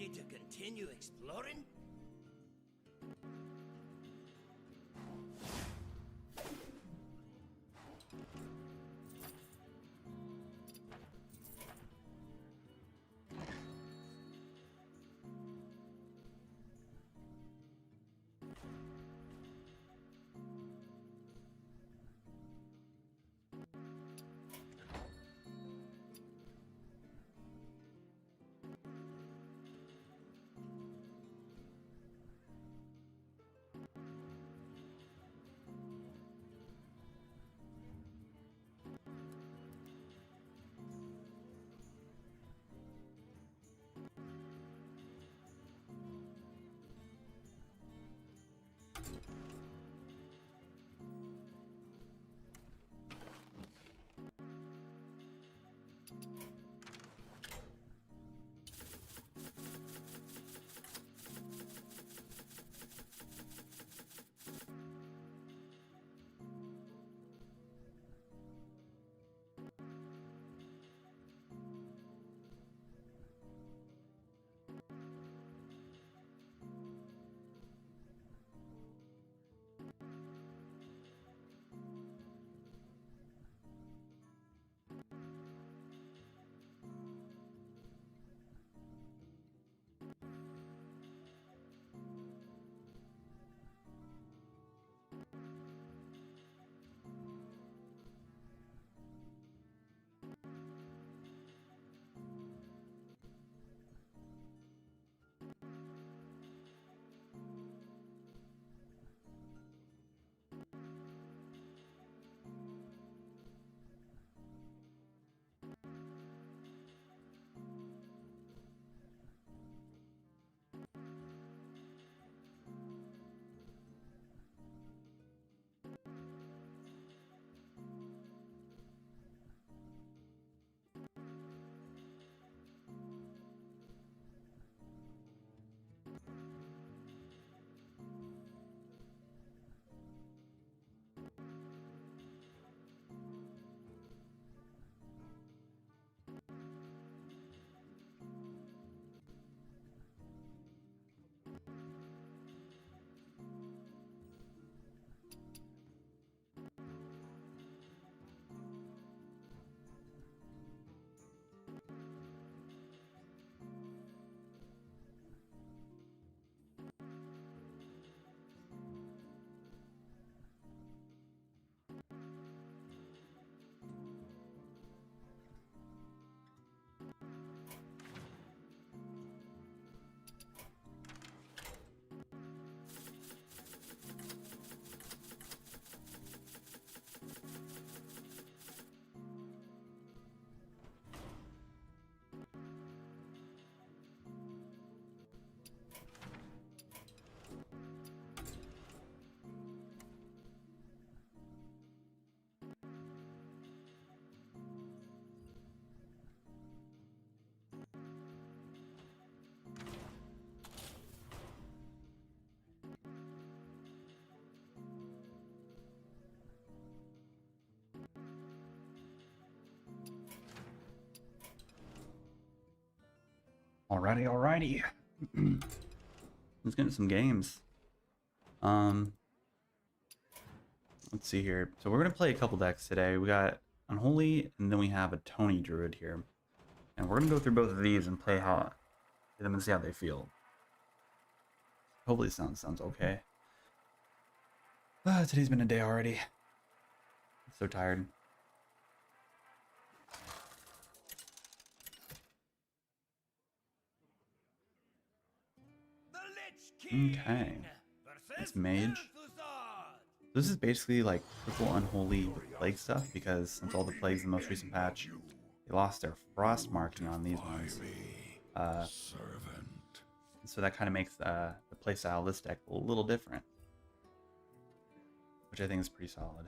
Ready to continue exploring? Alrighty, alrighty. Let's get into some games. Let's see here. So we're gonna play a couple decks today. We got Unholy, and then we have a Tony Druid here, and we're gonna go through both of these and play them and see how they feel. Hopefully, it sounds okay. Today's been a day already. I'm so tired. Okay, it's Mage. This is basically like triple Unholy Plague stuff, because since all the plagues in the most recent patch, they lost their frost marking on these ones. So that kind of makes the playstyle of this deck a little different, which I think is pretty solid.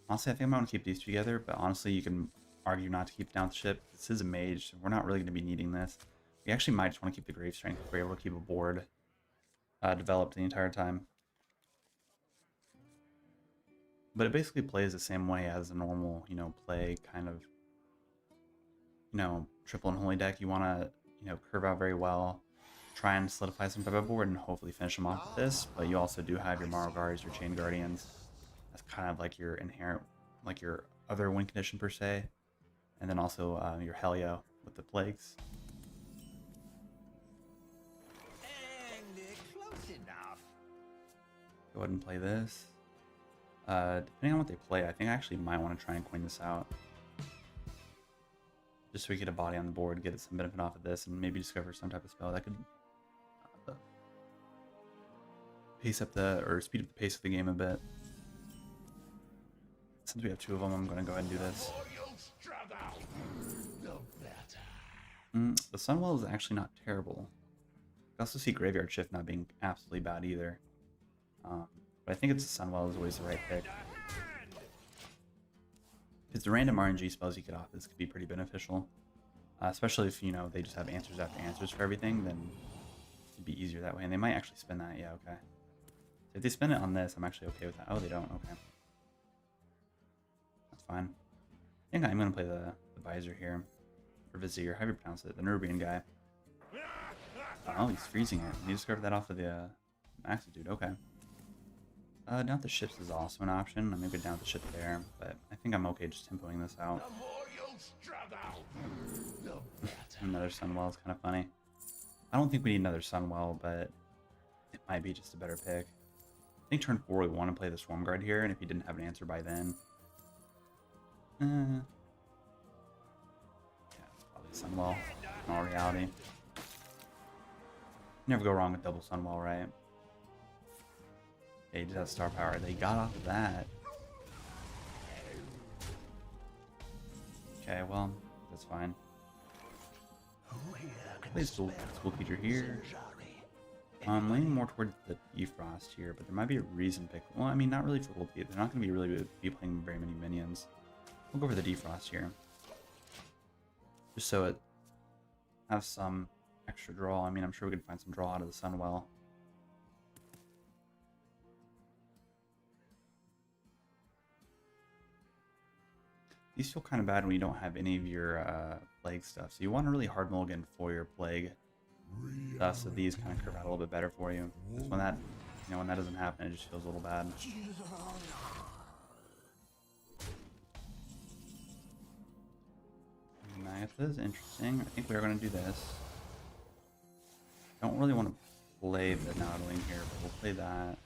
Honestly, I think I'm going to keep these together, but honestly, you can argue not to keep down the ship. This is a mage, so we're not really going to be needing this. We actually might just want to keep the Grave Strength if we're able to keep a board developed the entire time. But it basically plays the same way as a normal, plague kind of, triple Unholy deck. You want to, curve out very well, try and solidify some type of board, and hopefully finish them off with this. But you also do have your Morrow Guards, your Chain Guardians. That's kind of like your inherent, like your other win condition per se. And then also your Helio with the Plagues. Close enough. Go ahead and play this. Depending on what they play, I think I actually might want to try and coin this out. Just so we get a body on the board, get some benefit off of this, and maybe discover some type of spell that could pace up or speed up the pace of the game a bit. Since we have two of them, I'm going to go ahead and do this. The Sunwell is actually not terrible. I also see Graveyard Shift not being absolutely bad either. But I think it's the Sunwell is always the right pick. If it's the random RNG spells you get off, this could be pretty beneficial. Especially if, they just have answers after answers for everything, then it'd be easier that way. And they might actually spin that, yeah, okay. So if they spin it on this, I'm actually okay with that. Oh, they don't, okay. That's fine. I think I'm going to play the Visor here. Or Vizier, however you pronounce it, the Nerubian guy. Oh, he's freezing it. He discovered that off of the Maxitude, okay. Down with the ships is also an option. I'm maybe down with the ship there, but I think I'm okay just tempoing this out. Another Sunwell is kind of funny. I don't think we need another Sunwell, but it might be just a better pick. I think turn 4 we want to play the Swarm Guard here, and if he didn't have an answer by then... yeah, it's probably Sunwell in all reality. Never go wrong with double Sunwell, right? Yeah, he did have star power. They got off of that. Okay, well, that's fine. Play School Teacher here. I'm leaning more towards the Defrost here, but there might be a reason pick. Well, I mean, not really for Gold Teeth. They're not going to be playing very many minions. We'll go for the Defrost here. Just so it has some extra draw. I mean, I'm sure we could find some draw out of the Sunwell. These feel kind of bad when you don't have any of your plague stuff. So you want a really hard mulligan for your plague stuff, so these kind of curve out a little bit better for you. Because when that, when that doesn't happen, it just feels a little bad. This is interesting. I think we are going to do this. Don't really want to play the Nautiling here, but we'll play that.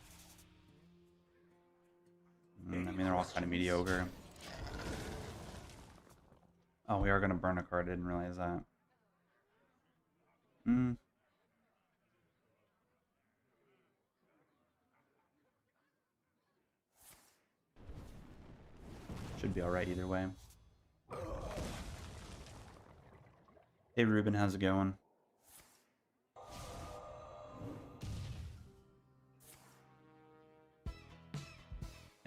I mean, they're all kind of mediocre. Oh, we are going to burn a card. I didn't realize that. Should be alright either way. Hey Ruben, how's it going?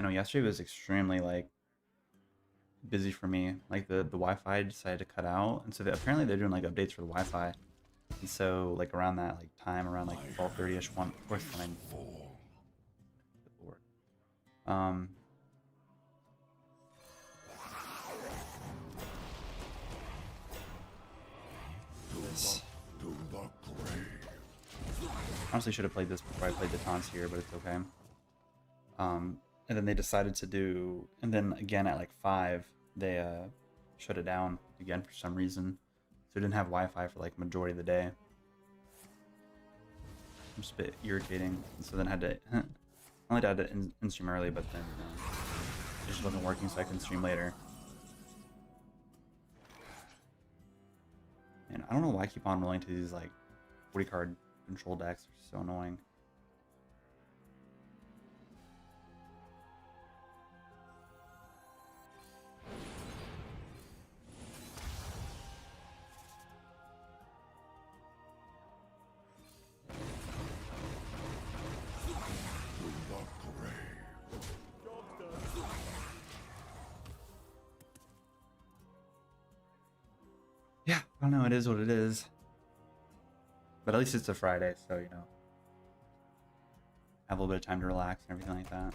Yesterday was extremely busy for me. Like the Wi-Fi decided to cut out, and so apparently they're doing updates for the Wi-Fi, and so around that time, around 12:30ish, 1, of course, fine. Good lord. This. Honestly, should have played this before I played the taunts here, but it's okay. And then they decided to do, and then again at 5, they shut it down again for some reason. So it didn't have Wi-Fi for majority of the day. Just a bit irritating. And so then I had to, not only did I have to in-stream early, but then it just wasn't working, so I couldn't stream later. And I don't know why I keep on rolling to these 40 card control decks. They're so annoying. Yeah, I don't know, it is what it is. But at least it's a Friday, so, have a little bit of time to relax and everything like that.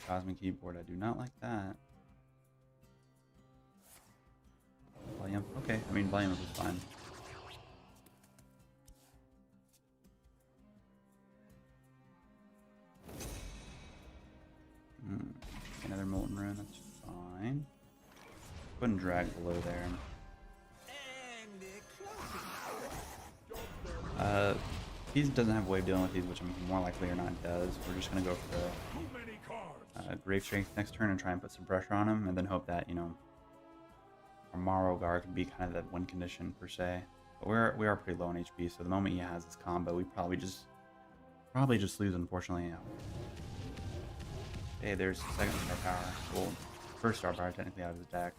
Cosmic Keyboard, I do not like that. volume. Okay, I mean volume is fine. Another molten rune, that's fine. Go ahead and drag below there. He doesn't have a way of dealing with these, which I'm more likely or not does. We're just gonna go for the Grave Strength next turn and try and put some pressure on him, and then hope that, you know, our Morrow Guard can be kind of that win condition per se. But we are pretty low on HP, so the moment he has this combo, we probably just lose, unfortunately. Hey, there's second star power. Well, first star power technically out of his deck.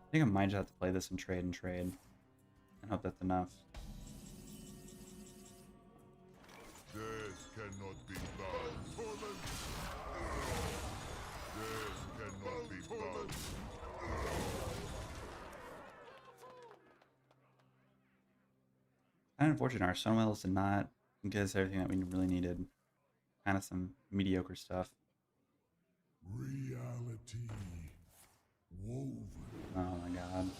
I think I might just have to play this and trade and hope that's enough. Death cannot be done. Death cannot be done. Kind of unfortunate, our Sunwells did not give us everything that we really needed. Kind of some mediocre stuff. Reality woven. Oh my god.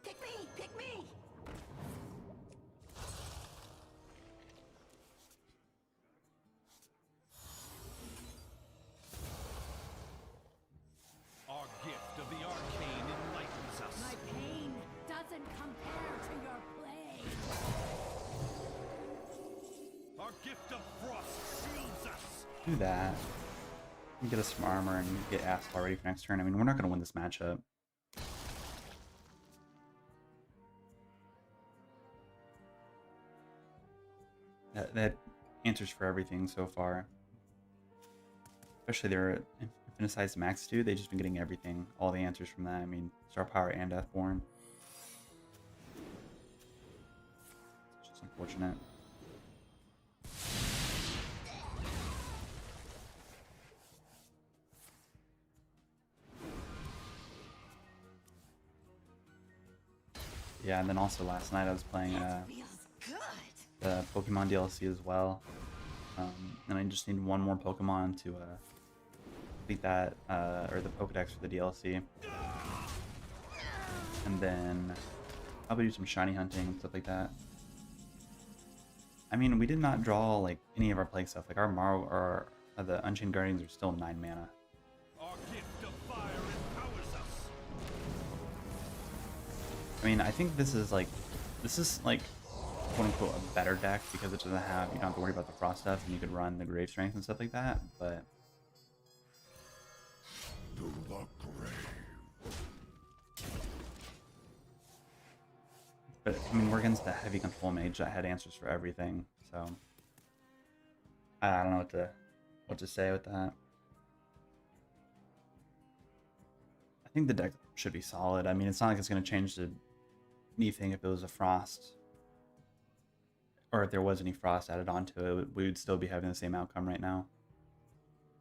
Pick me! Pick me! Our gift of the arcane enlightens us. My pain doesn't compare to your blade. Our gift of frost shields us. Do that. Get us some armor and get Asphalt ready for next turn. I mean, we're not going to win this matchup. That answers for everything so far. Especially their Infinite Max 2, they've just been getting everything, all the answers from that. I mean, Star Power and Deathborn. It's just unfortunate. Yeah, and then also last night I was playing the Pokemon DLC as well. And I just need one more Pokemon to complete that, or the Pokedex for the DLC. And then I'll do some shiny hunting and stuff like that. I mean, we did not draw like any of our plague stuff. Like our Morrow or the Unchained Guardians are still 9 mana. Our gift of fire empowers us. I mean, I think this is like quote unquote a better deck because it doesn't have, you don't have to worry about the frost stuff and you could run the Grave Strength and stuff like that, but To the grave. I mean, we're against the heavy control mage that had answers for everything, so I don't know what to say with that. I think the deck should be solid. I mean, it's not like it's going to change anything if it was a frost, or if there was any frost added onto it, we would still be having the same outcome right now.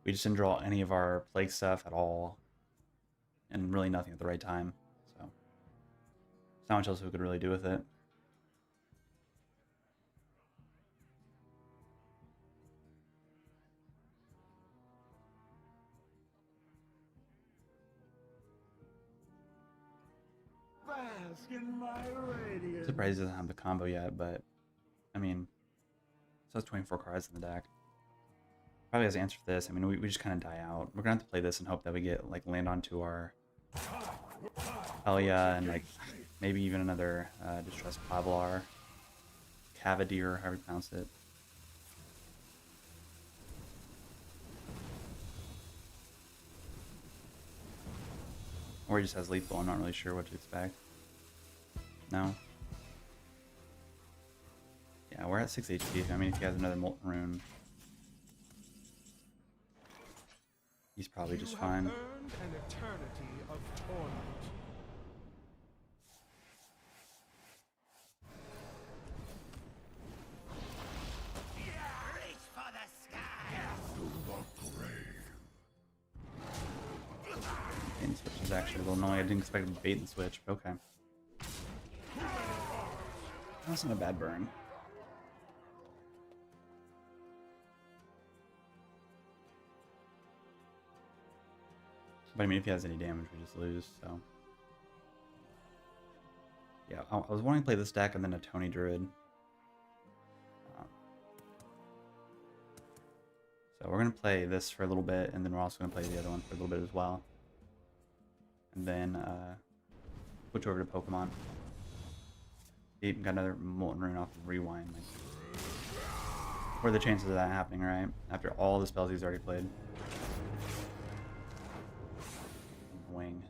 We just didn't draw any of our plague stuff at all, and really nothing at the right time, so there's not much else we could really do with it. Bask in my radiance. Surprised it doesn't have the combo yet, but I mean, so it's 24 cards in the deck. Probably has an answer for this. I mean, we just kind of die out. We're gonna have to play this and hope that we get like land onto our Helia and like maybe even another Distressed Pavlar, Cavalier, however you pronounce it. Or he just has lethal. I'm not really sure what to expect. No. Yeah, we're at 6 HP. I mean, if he has another Molten Rune, he's probably just fine. Earned an eternity of torment. Reach for the sky. Bait and switch is actually a little annoying. I didn't expect to bait and switch, but okay. That's not a bad burn. But I mean, if he has any damage, we just lose, so. Yeah, I was wanting to play this deck and then a Tony Druid. So we're going to play this for a little bit, and then we're also going to play the other one for a little bit as well. And then switch over to Pokemon. Even got another Molten Rune off of Rewind. Like, what are the chances of that happening, right? After all the spells he's already played. Wing.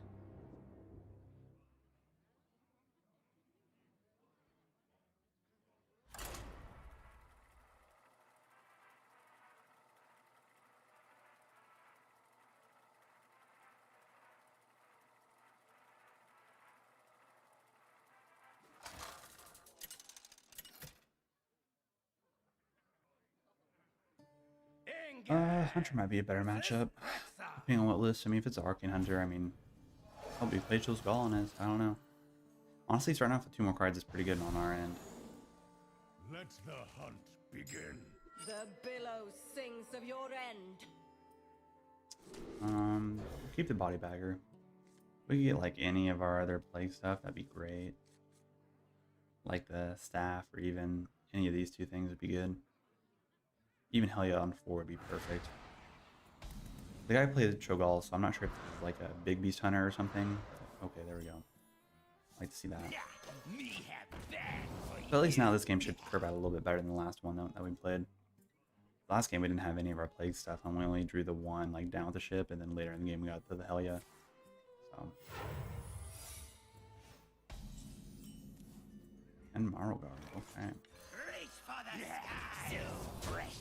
Hunter might be a better matchup, depending on what list. I mean, if it's an Arcane Hunter, I mean, probably play Chill's Gall on his. I don't know. Honestly, starting off with 2 more cards is pretty good on our end. Let the hunt begin. The billow sings of your end. Keep the Body Bagger. If we could get like any of our other plague stuff, that'd be great. Like the staff, or even any of these 2 things would be good. Even Helia on 4 would be perfect. The guy played Cho'Gall, so I'm not sure if it's like a big beast hunter or something. Okay, there we go. I'd like to see that. But at least now this game should curve out a little bit better than the last one that we played. Last game we didn't have any of our plague stuff, and we only drew the 1 like down with the ship, and then later in the game we got the Helia. So. And Marlgar, okay. Reach for the sky, you fresh.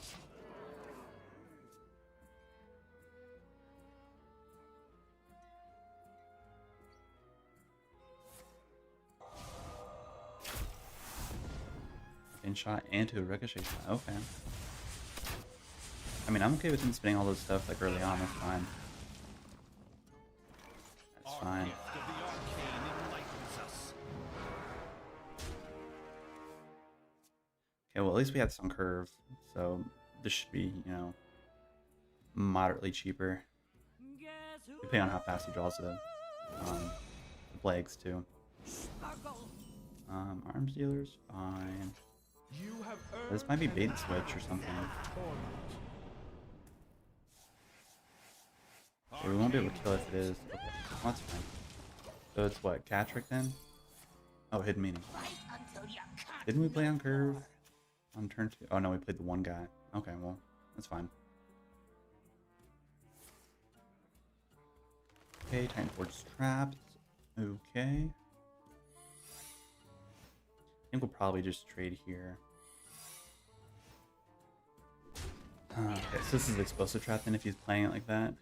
In shot and to a ricochet shot. Okay. I mean, I'm okay with him spinning all those stuff like early on. That's fine. That's fine. Gift of the arcane enlightens us. Okay, well, at least we had some curve, so this should be, you know, moderately cheaper. Depending on how fast he draws the plagues too. Arms dealer's fine. This might be bait and switch or something. Okay, we won't be able to kill if it is. Okay, well, that's fine. So it's what, Catrick then? Oh, Hidden Meaning. Didn't we play on curve on turn 2? Oh no, we played the 1 guy. Okay, well, that's fine. Okay, Titan Forge trapped. Okay. I think we'll probably just trade here. Okay, so this is explosive trap then if he's playing it like that.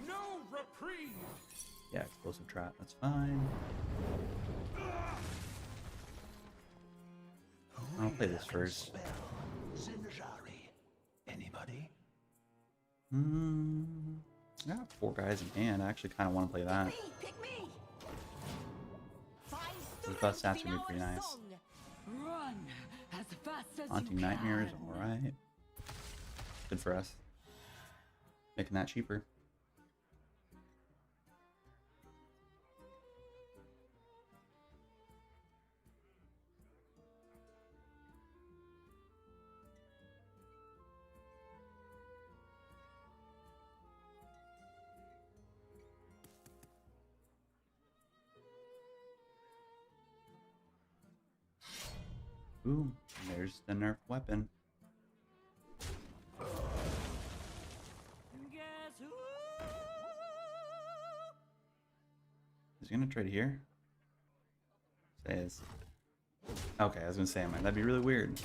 No reprieve. Yeah, explosive trap, that's fine. I'll play this first. Zinjari. Anybody? I got 4 guys in hand. I actually kind of want to play that. Pick me. Those buff stats would be pretty nice. Run as fast as Haunting you Nightmares, can. alright. Good for us. Making that cheaper. Ooh, there's the nerf weapon. Guess who? Is he gonna trade here? Says. Okay, I was gonna say, man, that'd be really weird,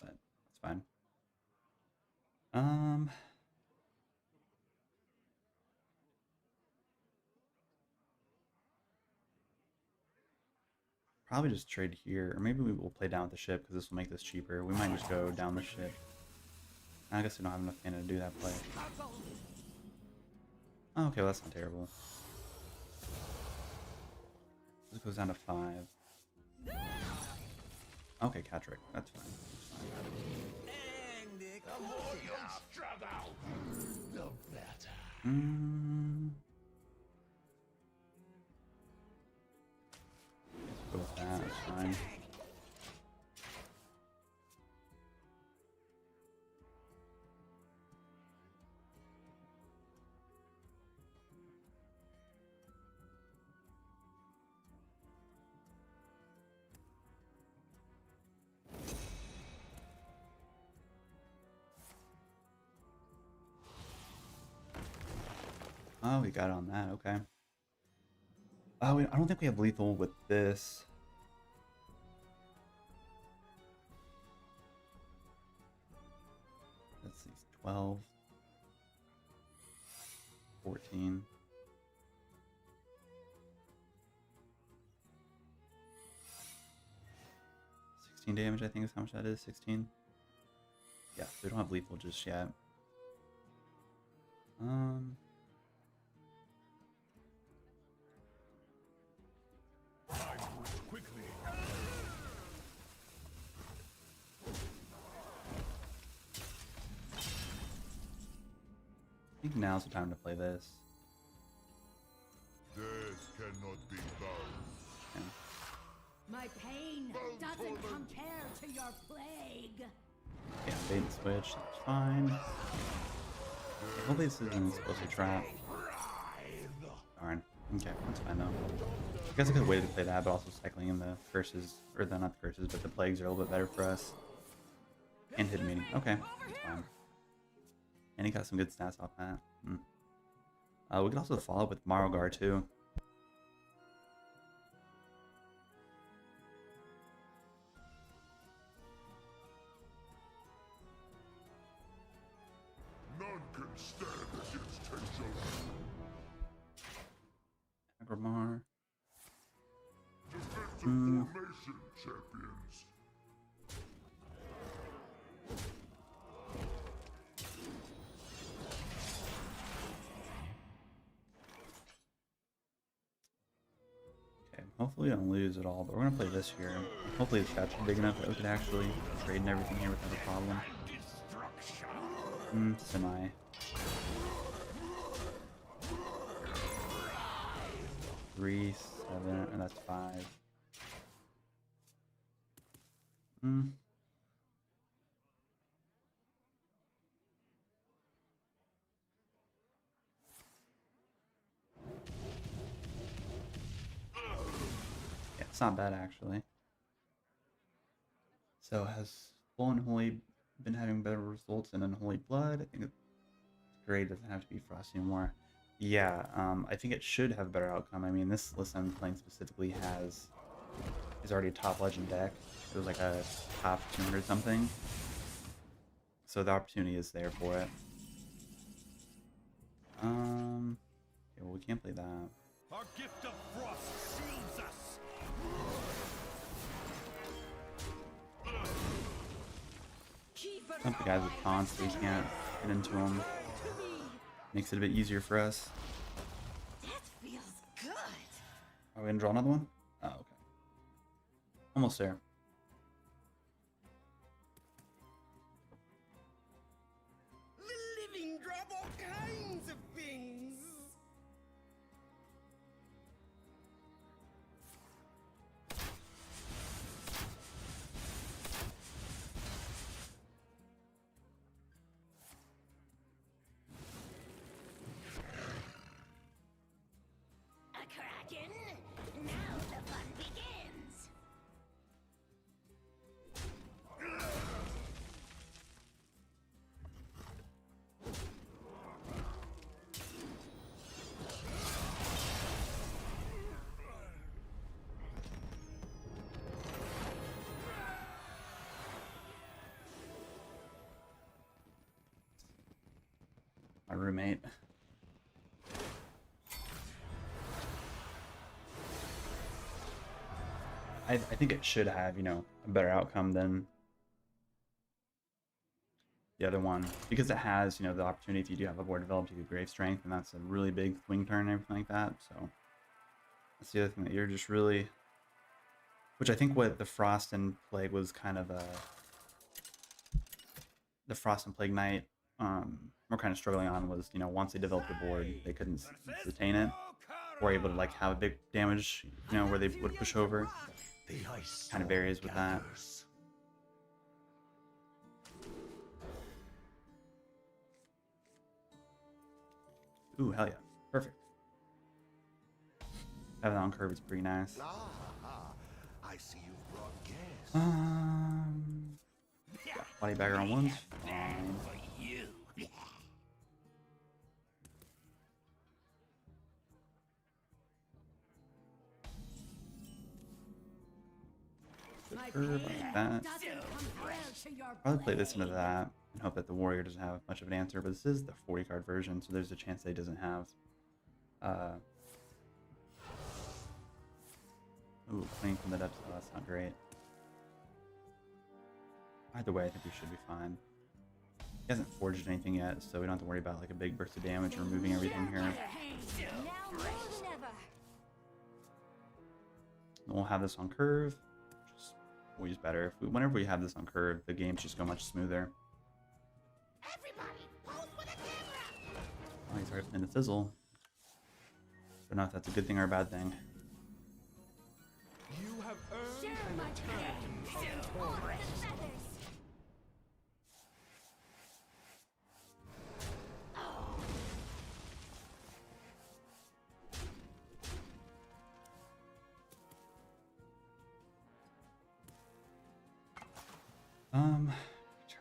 but that's fine. Probably just trade here, or maybe we will play down with the ship because this will make this cheaper. We might just go down the ship. I guess we don't have enough mana to do that play. Oh, okay, well, that's not terrible. This goes down to 5. Okay, Catrick, that's fine. The more you struggle, the better. Let's go with that, that's fine. Oh, we got on that, okay. Oh, I don't think we have lethal with this. Let's see, 12, 14. 16 damage, I think is how much that is, 16. Yeah, we don't have lethal just yet. I move quickly. I think now's the time to play this. Death cannot be bound. Yeah. My pain doesn't compare to your plague. Yeah, bait and switch, that's fine. Hopefully this isn't supposed to trap. Darn. Okay, that's fine though. I guess I could have waited to play that, but also cycling in the curses, or the not the curses, but the plagues are a little bit better for us. And hidden meaning. Okay, that's fine. And he got some good stats off that. We could also follow up with Marogar too. None can stand against Tenjo. Agramar. Defensive formation, champions. Okay, hopefully we don't lose at all, but we're gonna play this here. Hopefully the stats are big enough that we could actually trade and everything here without a problem. Semi. Three, 7, and that's 5. Yeah, it's not bad actually. So has full Unholy been having better results in Unholy Blood? I think it's great, doesn't have to be Frost anymore. Yeah, I think it should have a better outcome. I mean, this list I'm playing specifically is already a top legend deck. It was like a top 200 something. So the opportunity is there for it. Okay, well we can't play that. Our gift of frost shields us. Dump the guys with taunts so we can't get into them. Makes it a bit easier for us. That feels good. Are we gonna draw another one? Oh, okay. Almost there. The living drop all kinds of things. A kraken? Now the fun begins. My roommate. I think it should have, you know, a better outcome than the other one, because it has, you know, the opportunity, if you do have a board developed, you get Grave Strength, and that's a really big swing turn and everything like that. So that's the other thing that you're just really, which I think what the Frost and Plague was kind of the Frost and Plague Knight we're kind of struggling on was, you know, once they developed the board, they couldn't sustain it, or able to like have a big damage, you know, where they would push over. The ice Kind of varies with that. gathers. Ooh, hell yeah. Perfect. Having that on curve is pretty nice. I see you've brought guests. Yeah, body bagger on ones. Fine. For you. My Curve pain like that. doesn't compare to your Probably play this blade. into that and hope that the warrior doesn't have much of an answer, but this is the 40 card version, so there's a chance that he doesn't have. Ooh, clean from the depths. Oh, that's not great. Either way, I think we should be fine. He hasn't forged anything yet, so we don't have to worry about like a big burst of damage or removing everything here. My pain now more than ever. We'll have this on curve. Just always better. Whenever we have this on curve, the games just go much smoother. Everybody, pose for the camera! Oh, he's already playing the fizzle. Don't know if that's a good thing or a bad thing. You have earned Share an my attack pain. of Off torment. the feathers.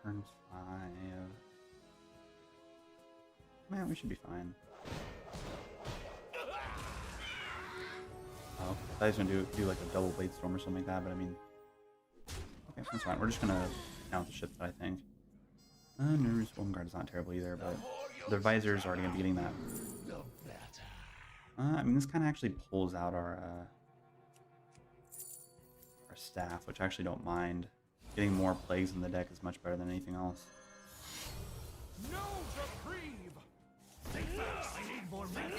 Turn 5. Man, we should be fine. Oh, I thought he was gonna do like a double blade storm or something like that, but I mean, okay, that's fine. We're just gonna count the ship, I think. Nervous Welcome Guard is not terrible either, but the visor is already gonna be getting that. The better. I mean, this kind of actually pulls out our staff, which I actually don't mind. Getting more plagues in the deck is much better than anything else. No reprieve. I need more mana.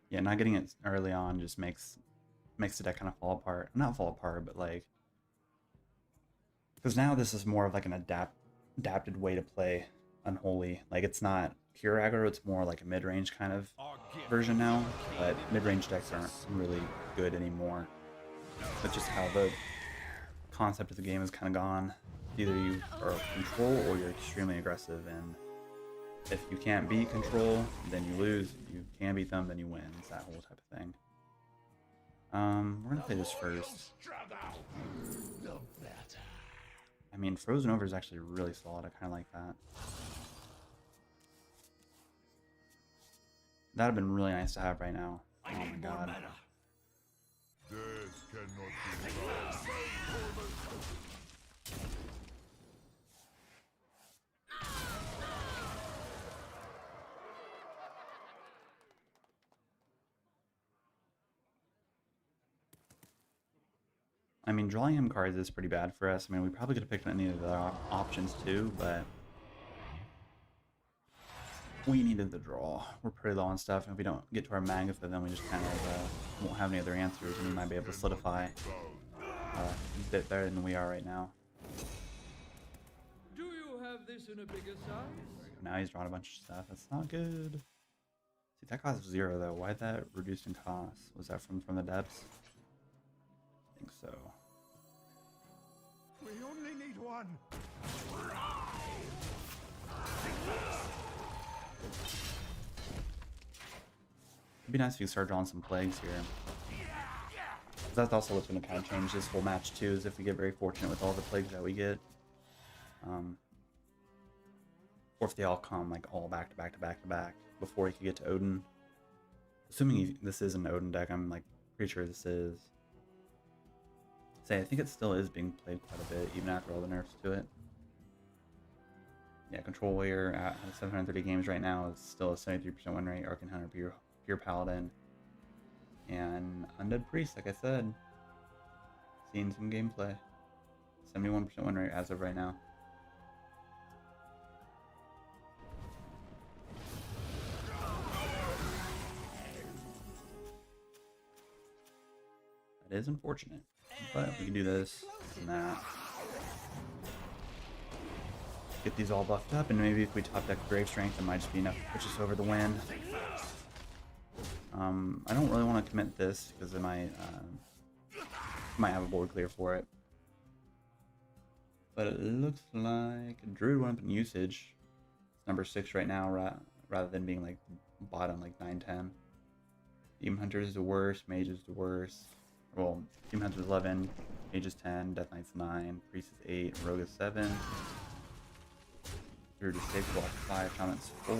Yeah, not getting it early on just makes the deck kind of fall apart. Not fall apart, but like, because now this is more of like an adapted way to play Unholy. Like, it's not pure aggro, it's more like a mid-range kind of Our gift. version now, but mid-range decks aren't really good anymore. That's just how the concept of the game has kind of gone. Either you are control or you're extremely aggressive, and if you can't beat control, then you lose. If you can beat them, then you win. It's that whole type of thing. We're gonna play this first. Struggle. The better. I mean, Frozen Over is actually really solid. I kind of like that. That'd have been really nice to have right now. Oh I my need more god. mana. This cannot be right. I mean, drawing him cards is pretty bad for us. I mean, we probably could have picked any of the other options too, but we needed the draw. We're pretty low on stuff, and if we don't get to our Magatha, then we just kind of won't have any other answers, and we might be able to solidify a bit better than we are right now. Do you have this in a bigger size? Now he's drawn a bunch of stuff. That's not good. See, that cost 0 though. Why'd that reduce in cost? Was that from the depths? I think so. We only need one. It'd be nice if you start drawing some plagues here. 'Cause that's also what's going to kind of change this whole match too, is if we get very fortunate with all the plagues that we get. Or if they all come like all back to back to back to back before he could get to Odin. Assuming this is an Odin deck, I'm like pretty sure this is. Say, I think it still is being played quite a bit, even after all the nerfs to it. Yeah, Control Warrior at 730 games right now is still a 73% win rate. Arcane Hunter, Pure Paladin, And Undead Priest, like I said. Seeing some gameplay. 71% win rate as of right now. That is unfortunate. But we can do this and that. Get these all buffed up, and maybe if we top deck Grave Strength, it might just be enough to push us over the win. I don't really want to commit this because it might have a board clear for it. But it looks like Druid went up in usage. It's number 6 right now, rather than being like bottom like 9-10. Demon Hunter is the worst, Mage is the worst. Well, Demon Hunter is 11, Mage is 10, Death Knight's 9, Priest is 8, Rogue is 7. Druid is 6, Block 5, Shaman's 4,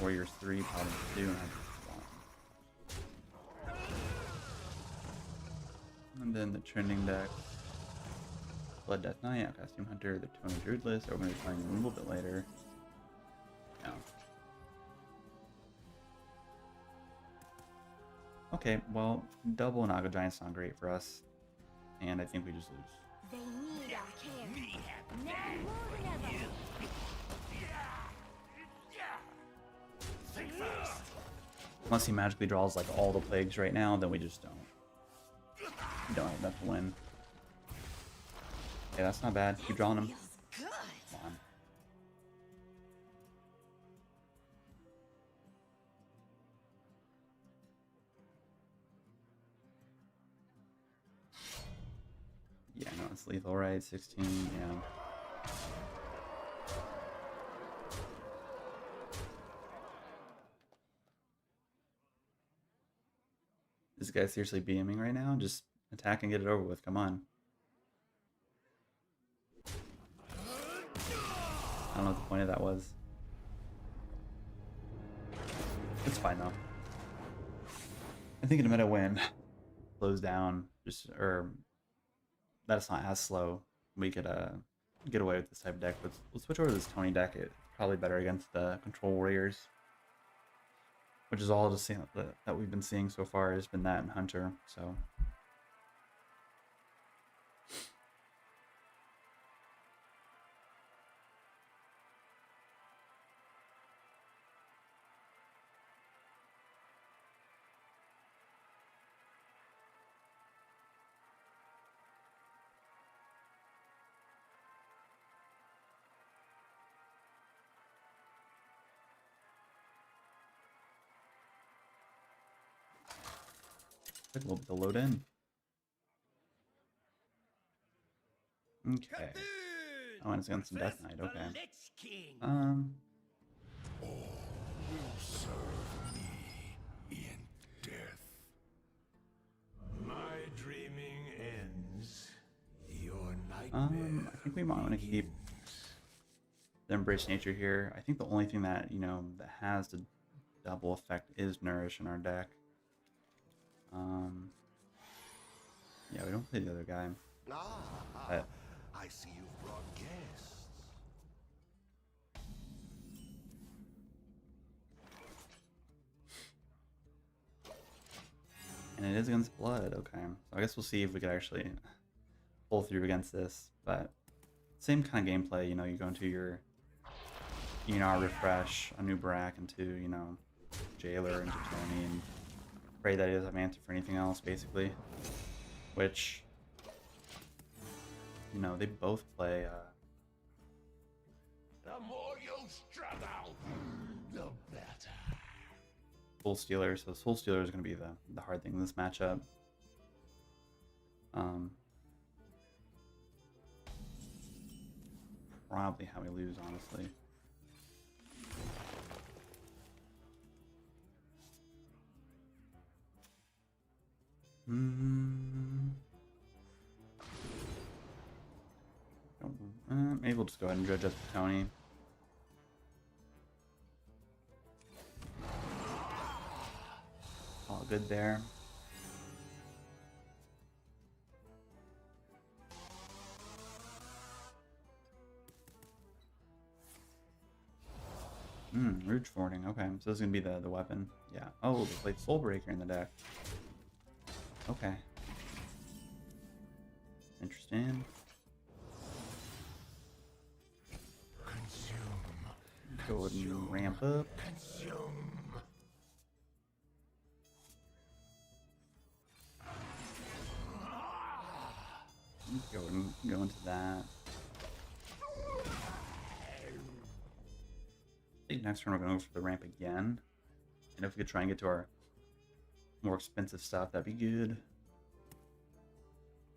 Warriors 3, Paladin 2, and Hunter's 1. And then the trending deck. Blood Death Knight, Outcast Doom Hunter, the Tony Druid list. We're going to be playing a little bit later. Yeah. Okay, well, double Naga Giant's not great for us. And I think we just lose. They need our care. Now more than ever. Think fast. Unless he magically draws like all the plagues right now, then we just don't have enough to win. Okay, that's not bad. Keep drawing them. Feels good. Come on. Yeah, no, it's lethal, right? 16, yeah. This guy's seriously BMing right now? Just attack and get it over with. Come on. I don't know what the point of that was. It's fine though. I think in a minute when slows down, or that it's not as slow, we could get away with this type of deck. But we'll switch over to this Tony deck. It's probably better against the Control Warriors, which is all just that we've been seeing so far has been that and Hunter. So. Took a little bit to load in. Okay. Oh, and it's against some Death Knight. Okay. All will serve me in death. My dreaming ends. Your nightmare. I think we might want to keep the Embrace Nature here. I think the only thing that, that has the double effect is Nourish in our deck. Yeah, we don't play the other guy. But I see you've brought guests. and it is against blood. Okay, so I guess we'll see if we could actually pull through against this. But same kind of gameplay. You go into your refresh a new Barak into Jailer into Tony and pray that he doesn't have an answer for anything else, basically. Which, they both play, The more you struggle, The better. Soul Stealer, so Soul Stealer is going to be the hard thing in this matchup. Probably how we lose, honestly. Maybe we'll just go ahead and judge up Tony. All good there. Root Fording. Okay, so this is gonna be the weapon. Yeah. Oh, they played Soul Breaker in the deck. Okay. Interesting. Consume. Go ahead and ramp up. Consume. Go ahead and go into that. I think next turn we're gonna go for the ramp again. And if we could try and get to our more expensive stuff, that'd be good.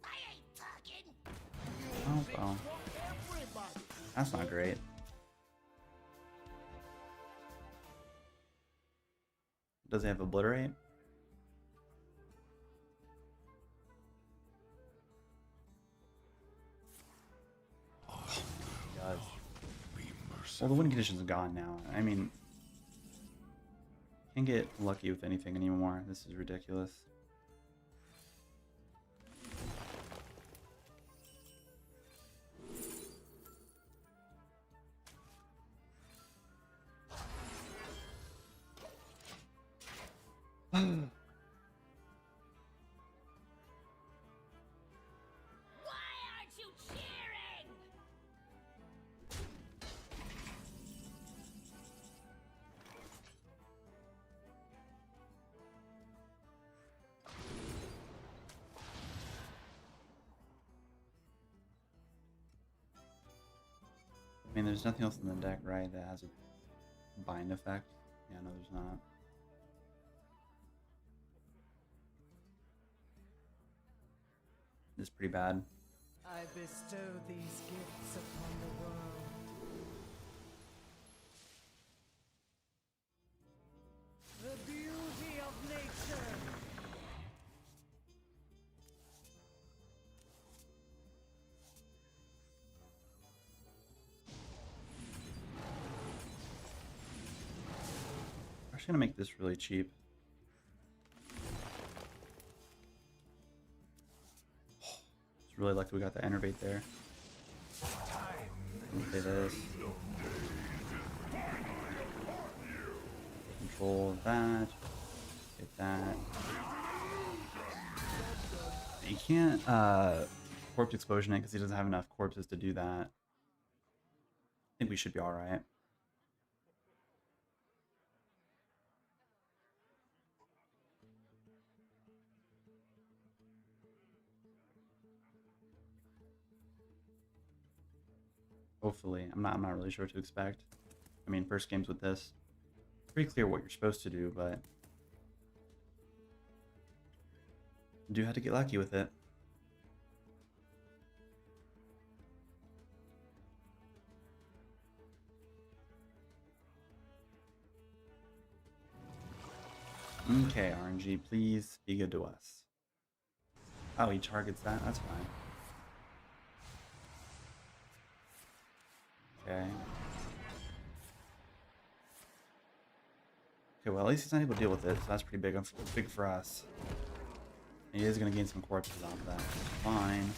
I ain't talking. Oh well. That's not great. Does it have Obliterate? It does. Be Well, merciful. the winning condition's gone now. I mean, can't get lucky with anything anymore. This is ridiculous. Why aren't you cheering? I mean, there's nothing else in the deck, right, that has a bind effect? Yeah, no, there's not. This is pretty bad. I bestow these gifts upon the world. The beauty of nature. We're actually gonna make this really cheap. It's really lucky we got the Enervate there. Play this. Control that. Get that. You can't Corpse Explosion it because he doesn't have enough corpses to do that. I think we should be alright. Hopefully. I'm not really sure what to expect. I mean, first games with this, pretty clear what you're supposed to do, but you do have to get lucky with it. Okay, RNG, please be good to us. Oh, he targets that? That's fine. Okay. Okay, well, at least he's not able to deal with it, so that's pretty big for us. He is going to gain some corpses off of that. Fine.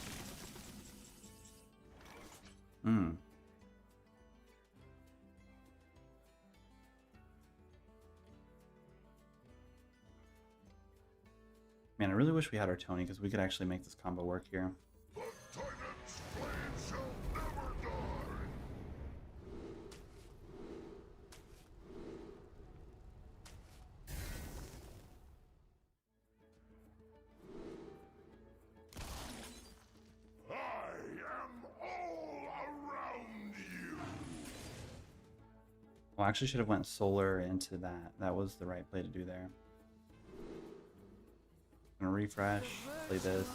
Man, I really wish we had our Tony, because we could actually make this combo work here. The Titan's blade shall never die. I am all around you. Well, I actually should have went solar into that. That was the right play to do there. I'm gonna refresh, play this.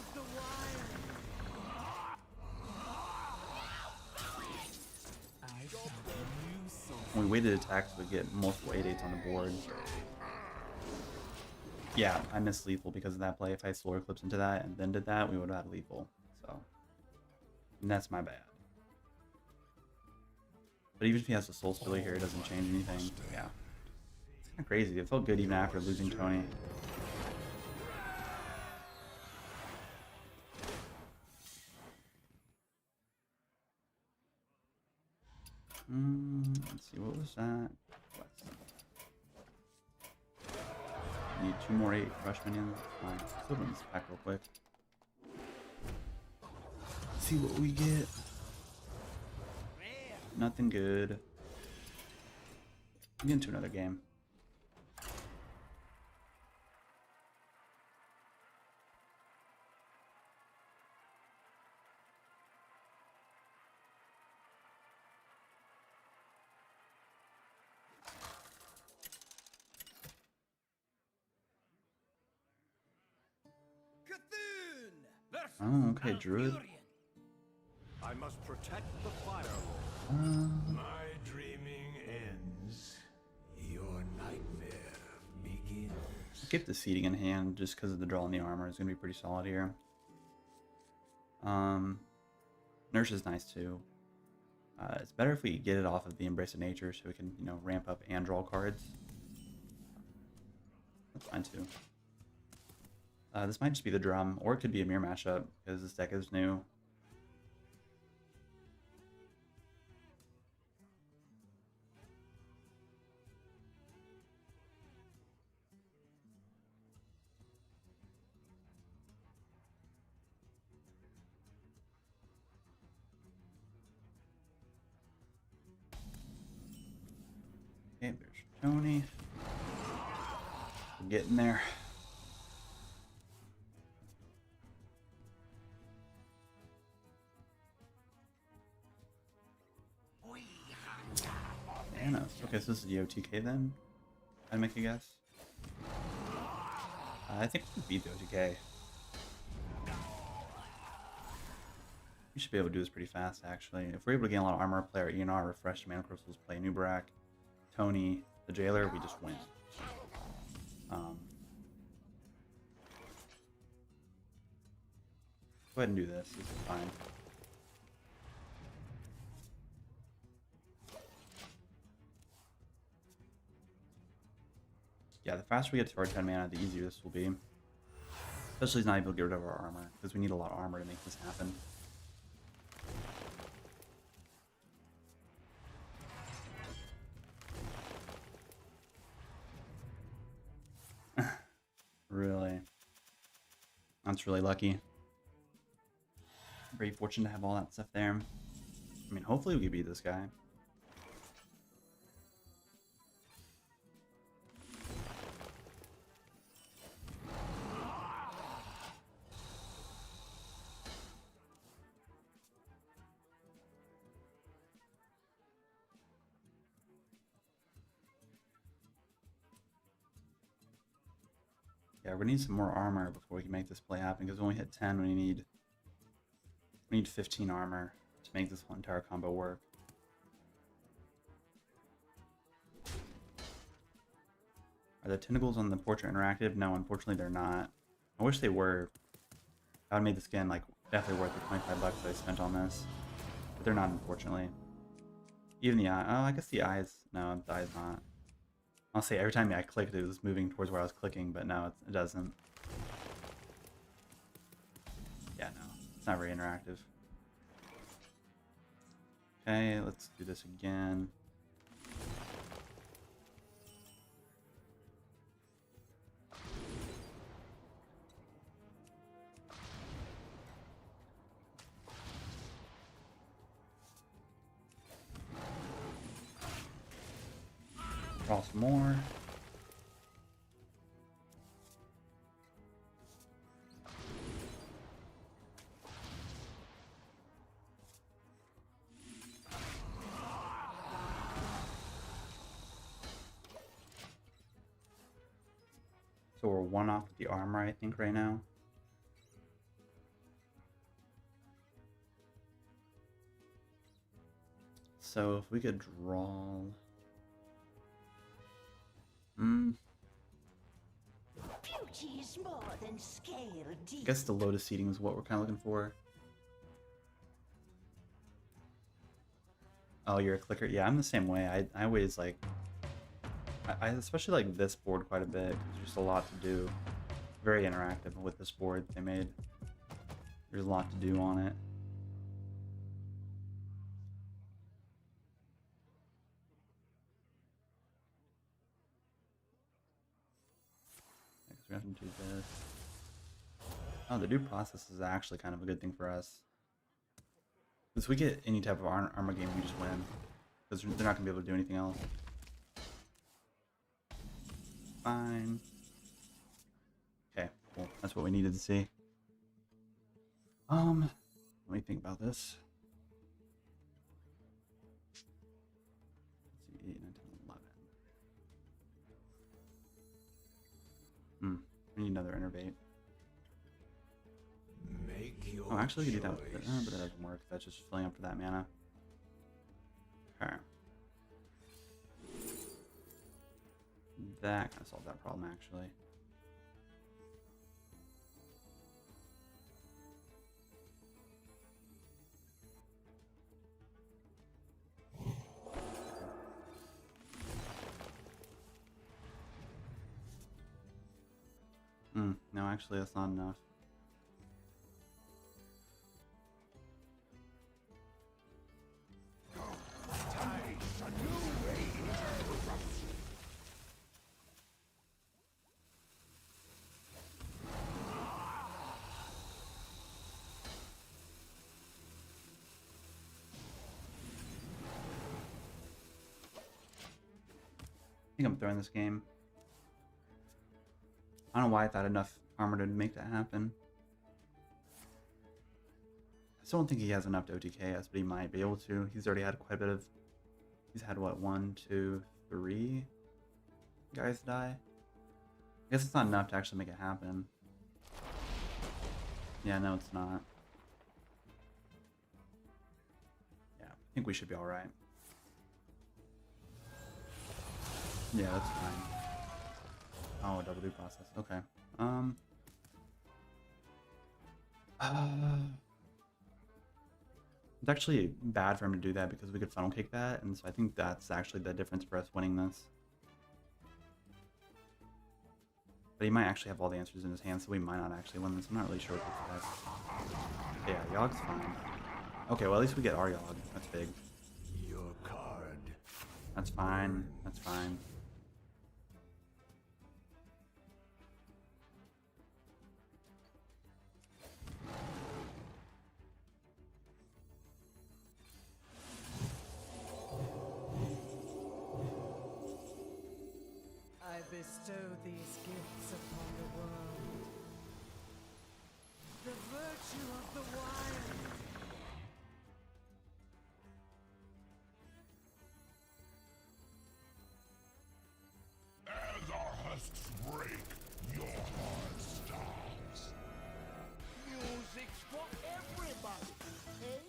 We waited attacks to get multiple 8/8s on the board. Yeah, I missed lethal because of that play. If I solar eclipse into that and then did that, we would have had lethal. So, and that's my bad. But even if he has a soul stealer here, it doesn't change anything. Yeah, it's kind of crazy. It felt good even after losing Tony. Let's see, what was that? What? need 2 more 8 rush minions. Fine. Let's open this pack real quick. See what we get. Nothing good. Get into another game. Oh, okay, Druid. I must protect the Fire Lord. My dreaming ends. Your nightmare begins. Keep the seeding in hand just because of the draw and the armor is going to be pretty solid here. Nurse is nice too. It's better if we get it off of the Embrace of Nature so we can, you know, ramp up and draw cards. That's fine too. This might just be the drum, or it could be a mirror matchup because this deck is new. Okay, there's Tony. We're getting there. Thanos. Okay, so this is the OTK then? I'd make a guess. I think we can beat the OTK. We should be able to do this pretty fast, actually. If we're able to gain a lot of armor, play our ENR, refresh mana crystals, play Nubrak, Tony, the Jailer, we just win. Go ahead and do this. This is fine. Yeah, the faster we get to our 10 mana, the easier this will be. Especially he's not able to get rid of our armor, because we need a lot of armor to make this happen. Really? That's really lucky. Very fortunate to have all that stuff there. I mean, hopefully we can beat this guy. Yeah, we need some more armor before we can make this play happen, because when we hit 10, we need 15 armor to make this whole entire combo work. Are the tentacles on the portrait interactive? No, unfortunately they're not. I wish they were. That would make the skin like definitely worth the 25 bucks I spent on this. But they're not, unfortunately. Even the eye. Oh, I guess the eyes. No, the eye's not. I'll say every time I clicked, it was moving towards where I was clicking, but no, it doesn't. Yeah, no, it's not very interactive. Okay, let's do this again. Draw some more. So we're one off with the armor, I think, right now. So if we could draw... Beauty is more than scale deep. I guess the Lotus Seeding is what we're kind of looking for. Oh, you're a clicker? Yeah, I'm the same way. I always like... I especially like this board quite a bit, because there's just a lot to do. Very interactive with this board they made. There's a lot to do on it. we have to do this. Oh, the due process is actually kind of a good thing for us. If we get any type of armor game, we just win. Because they're not going to be able to do anything else. Fine. Okay, cool. That's what we needed to see. Let me think about this. Let's see, 8, 9, 10, 11. We need another innervate. Oh, actually, we could do that with it. But that doesn't work. That's just filling up for that mana. Okay. That kind of solved that problem, actually. No, actually, that's not enough. I think I'm throwing this game. I don't know why I thought enough armor to make that happen. I still don't think he has enough to OTK us, but he might be able to. He's already had quite a bit of... He's had, what, 1, 2, 3 guys die? I guess it's not enough to actually make it happen. Yeah, no, it's not. Yeah, I think we should be alright. Yeah, that's fine. Oh, double due process. Okay. It's actually bad for him to do that because we could funnel kick that, and so I think that's actually the difference for us winning this. But he might actually have all the answers in his hand, so we might not actually win this. I'm not really sure what to expect. Yeah, Yogg's fine. Okay, well at least we get our Yogg. That's big. Your card. That's fine. That's fine. I bestow these gifts upon the world. The virtue of the wild. As our husks break, your heart stops. Music's for everybody, eh?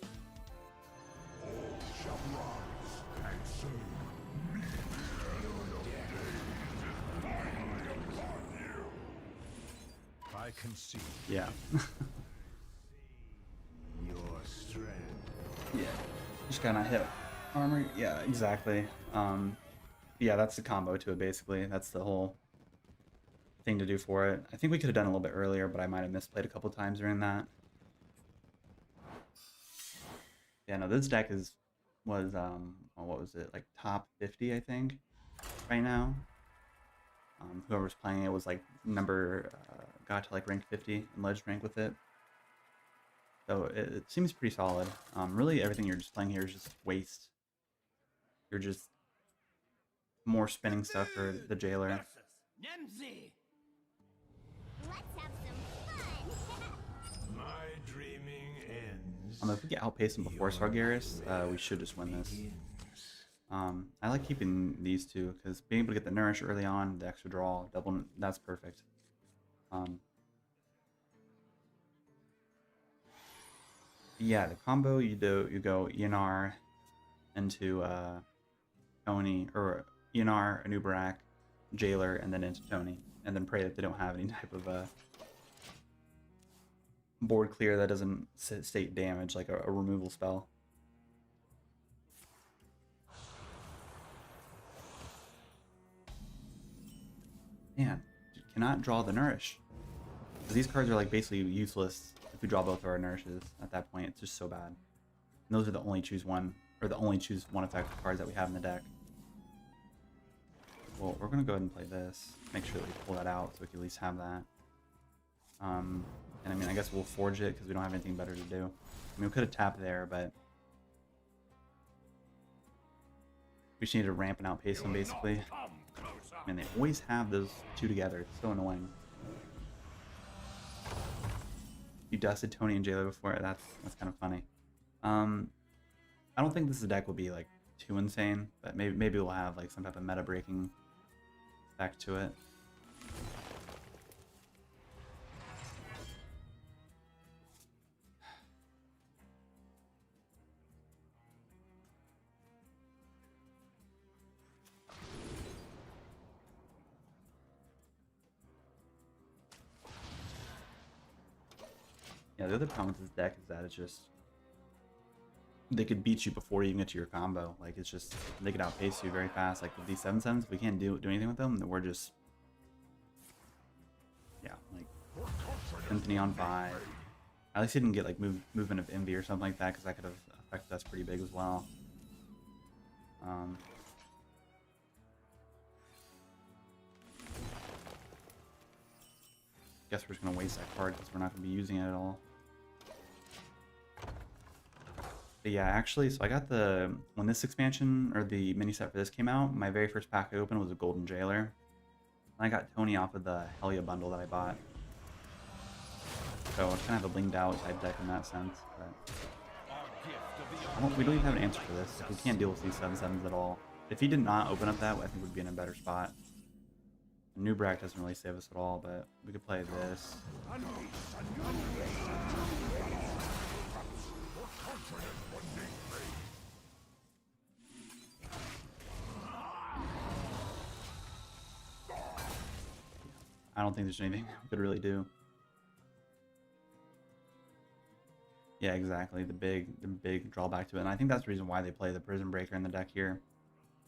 All shall rise and serve me. Your days is finally upon you. I can see Yeah. your strength. Yeah. Just gotta not hit armor. Yeah, exactly. Yeah, that's the combo to it, basically. That's the whole thing to do for it. I think we could have done a little bit earlier, but I might have misplayed a couple times during that. Yeah, no, this deck was well, what was it, like top 50, I think, right now. Whoever's playing it was like got to like rank 50 in Ledge rank with it. So it seems pretty solid. Really, everything you're just playing here is just waste. You're just more spinning stuff for the jailer. Nemzi! Let's have some fun. My dreaming ends. If we get outpaced him before Sargeras, we should just win this. I like keeping these two because being able to get the nourish early on, the extra draw, double, that's perfect. Yeah, the combo you go ENR into Tony, or ENR, Anubarak, Jailer, and then into Tony, and then pray that they don't have any type of board clear that doesn't state damage, like a removal spell. Man, you cannot draw the nourish. These cards are like basically useless if we draw both of our nourishes at that point. It's just so bad. And those are the only choose one, or the only choose one effect cards that we have in the deck. well, we're gonna go ahead and play this. Make sure that we pull that out so we can at least have that. And I mean, I guess we'll forge it because we don't have anything better to do. I mean, we could have tapped there, but we just need to ramp and outpace them basically. Come closer. I mean, they always have those two together. It's so annoying. You dusted Tony and Jayla before. That's kind of funny. I don't think this deck will be like too insane, but maybe we'll have like some type of meta breaking effect to it. Yeah, the other problem with this deck is that it's just they could beat you before you even get to your combo. Like it's just they could outpace you very fast. Like with these 7/7s, if we can't do anything with them, then we're just like Symphony on 5. At least he didn't get like movement of Envy or something like that, because that could have affected us pretty big as well. Guess we're just gonna waste that card because we're not gonna be using it at all. But yeah, actually, so I got when this expansion or the mini set for this came out, my very first pack I opened was a Golden Jailer. And I got Tony off of the Helia bundle that I bought. So it's kind of a blinged out type deck in that sense. But we don't even have an answer for this. We can't deal with these 7/7s at all. If he did not open up that, I think we'd be in a better spot. New Brack doesn't really save us at all, but we could play this. I don't think there's anything we could really do. Yeah, exactly. The big drawback to it, and I think that's the reason why they play the Prison Breaker in the deck here,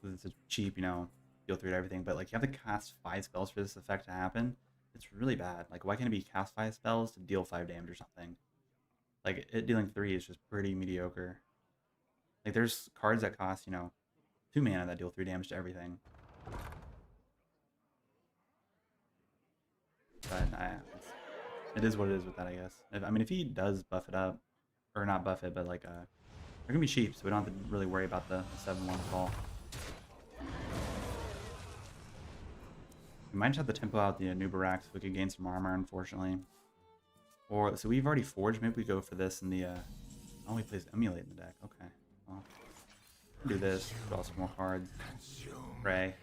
because it's a cheap, deal 3 to everything. But like you have to cast 5 spells for this effect to happen. It's really bad. Like why can't it be cast 5 spells to deal 5 damage or something? Like it dealing 3 is just pretty mediocre. Like there's cards that cost 2 mana that deal 3 damage to everything. But it is what it is with that, I guess. I mean, if he does buff it up, or not buff it, but like they're gonna be cheap, so we don't have to really worry about the 7/1 fall. We might just have to tempo out the Nubarak so we could gain some armor, unfortunately. Or so we've already forged. Maybe we go for this in the. Oh, he plays Emulate in the deck. Okay, well, do this. Draw some more cards. Pray.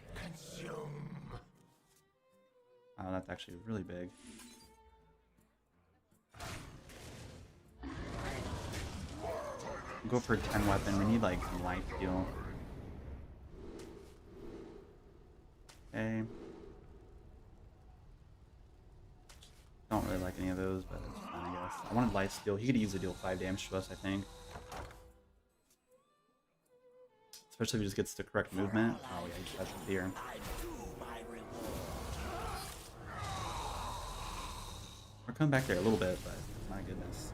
Oh, that's actually really big. We'll go for a 10 weapon. We need like some life steal. Okay. Don't really like any of those, but it's fine, I guess. I wanted life steal. He could easily deal 5 damage to us, I think. Especially if he just gets the correct movement. Oh yeah, he just has the deer. We're coming back there a little bit, but my goodness.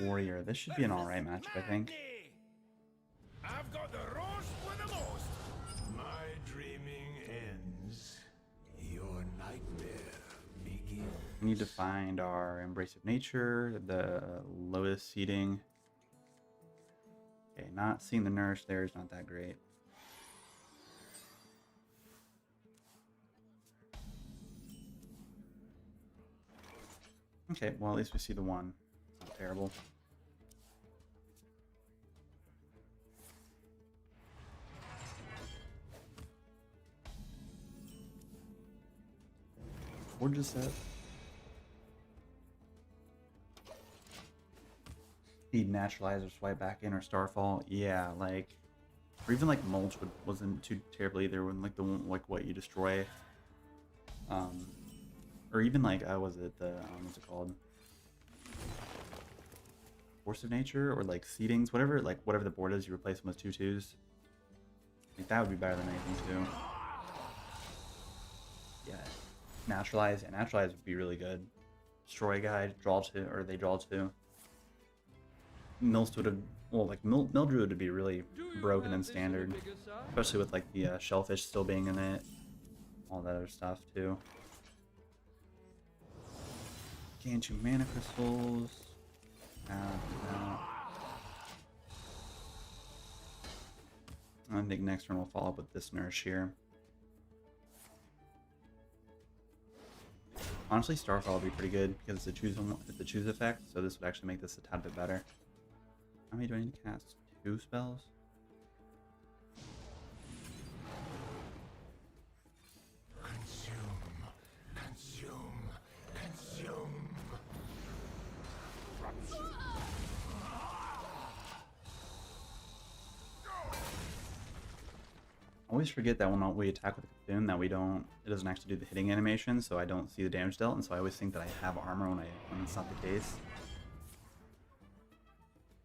Warrior. This should be an alright matchup, I think. I've got the roast for the most. My dreaming ends. Your nightmare begins. We need to find our Embrace of Nature, the Lotus Seeding. Okay, not seeing the Nourish there is not that great. Okay, well at least we see the one. It's not terrible. Or just that. Need Naturalizer, swipe back in, or Starfall. Yeah, like, or even like Mulch wasn't too terrible either. When like the one, like what you destroy Or even like, was it the, what's it called? Force of Nature, or like Seedings, whatever, like whatever the board is, you replace them with 2/2s. Like that would be better than anything too. Yeah, Naturalize, and Naturalize would be really good. Destroy guy, draw 2, or they draw 2. Millstone would, well, like Mildrew would be really broken in standard, especially with like the shellfish still being in it, all that other stuff too. Gain 2 mana crystals. I think next turn we'll follow up with this Nourish here. Honestly, Starfall would be pretty good because it's a choose effect, so this would actually make this a tad bit better. How many do I need to cast? 2 spells? I always forget that when we attack with a Cthulhu that it doesn't actually do the hitting animation, so I don't see the damage dealt, and so I always think that I have armor when it's not the case.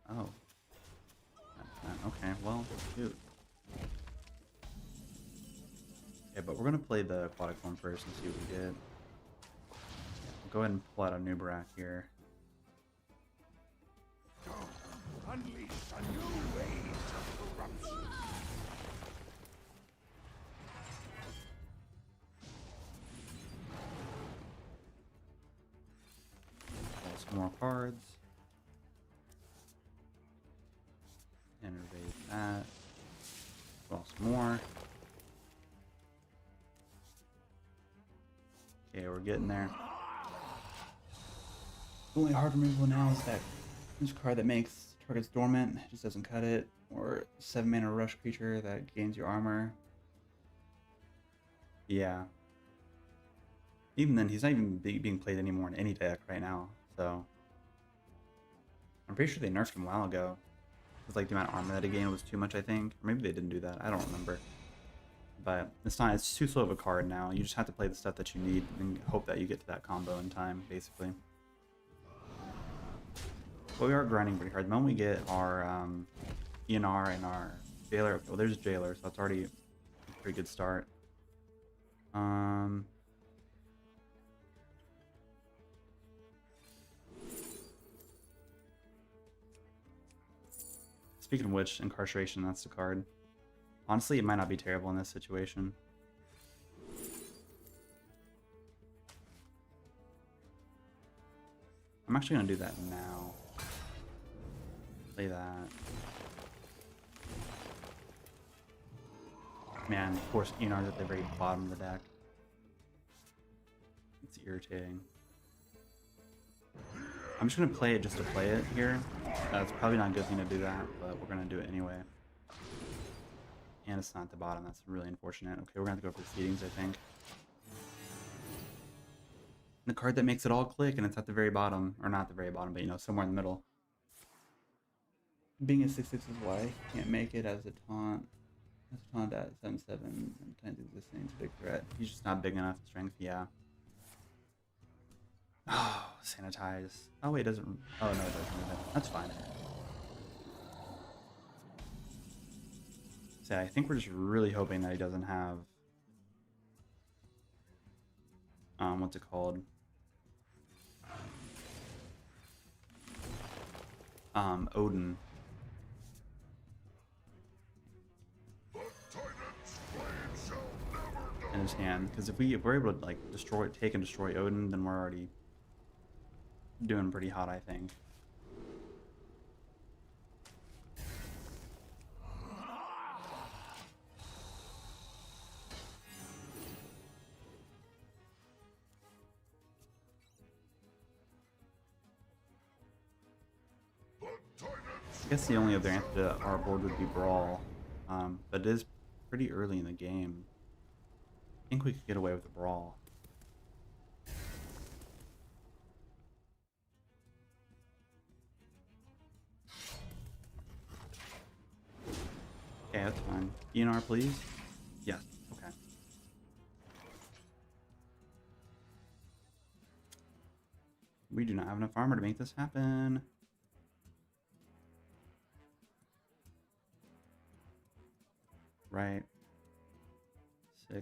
Oh. Okay, well, shoot. Okay, but we're gonna play the aquatic one first and see what we get. We'll go ahead and pull out a Nubarak here. Unleash a new rage of corruption. Pull some more cards. Innervate that. Draw some more. Okay, we're getting there. The only hard removal now is that this card that makes targets dormant, just doesn't cut it, or 7 mana rush creature that gains your armor. Yeah. Even then, he's not even being played anymore in any deck right now, so I'm pretty sure they nerfed him a while ago. It's like the amount of armor that he gained was too much, I think. Or maybe they didn't do that. I don't remember. But it's too slow of a card now. You just have to play the stuff that you need and hope that you get to that combo in time, basically. But we are grinding pretty hard. The moment we get our ENR and our Jailer, well, there's Jailer, so that's already a pretty good start. Speaking of which, Incarceration, that's the card. Honestly, it might not be terrible in this situation. I'm actually going to do that now. Play that. Man, of course, Enar's at the very bottom of the deck. It's irritating. I'm just going to play it just to play it here. It's probably not a good thing to do that, but we're going to do it anyway. And it's not at the bottom. That's really unfortunate. Okay, we're going to have to go for the Seedings, I think. The card that makes it all click, and it's at the very bottom. Or not the very bottom, but, you know, somewhere in the middle. Being a 6/6 is why can't make it as a taunt. As a taunt at 7/7, sometimes existing is a big threat. He's just not big enough strength, yeah. Oh, sanitize. Oh wait, it doesn't. Oh no, it doesn't move it. That's fine. So I think we're just really hoping that he doesn't have what's it called? Odin. In his hand, because if we're able to like take and destroy Odin, then we're already doing pretty hot, I think. I guess the only other answer to our board would be Brawl, but it is pretty early in the game. I think we could get away with a Brawl. Okay, that's fine. ENR, please? Yes, okay. We do not have enough armor to make this happen. Right. 6.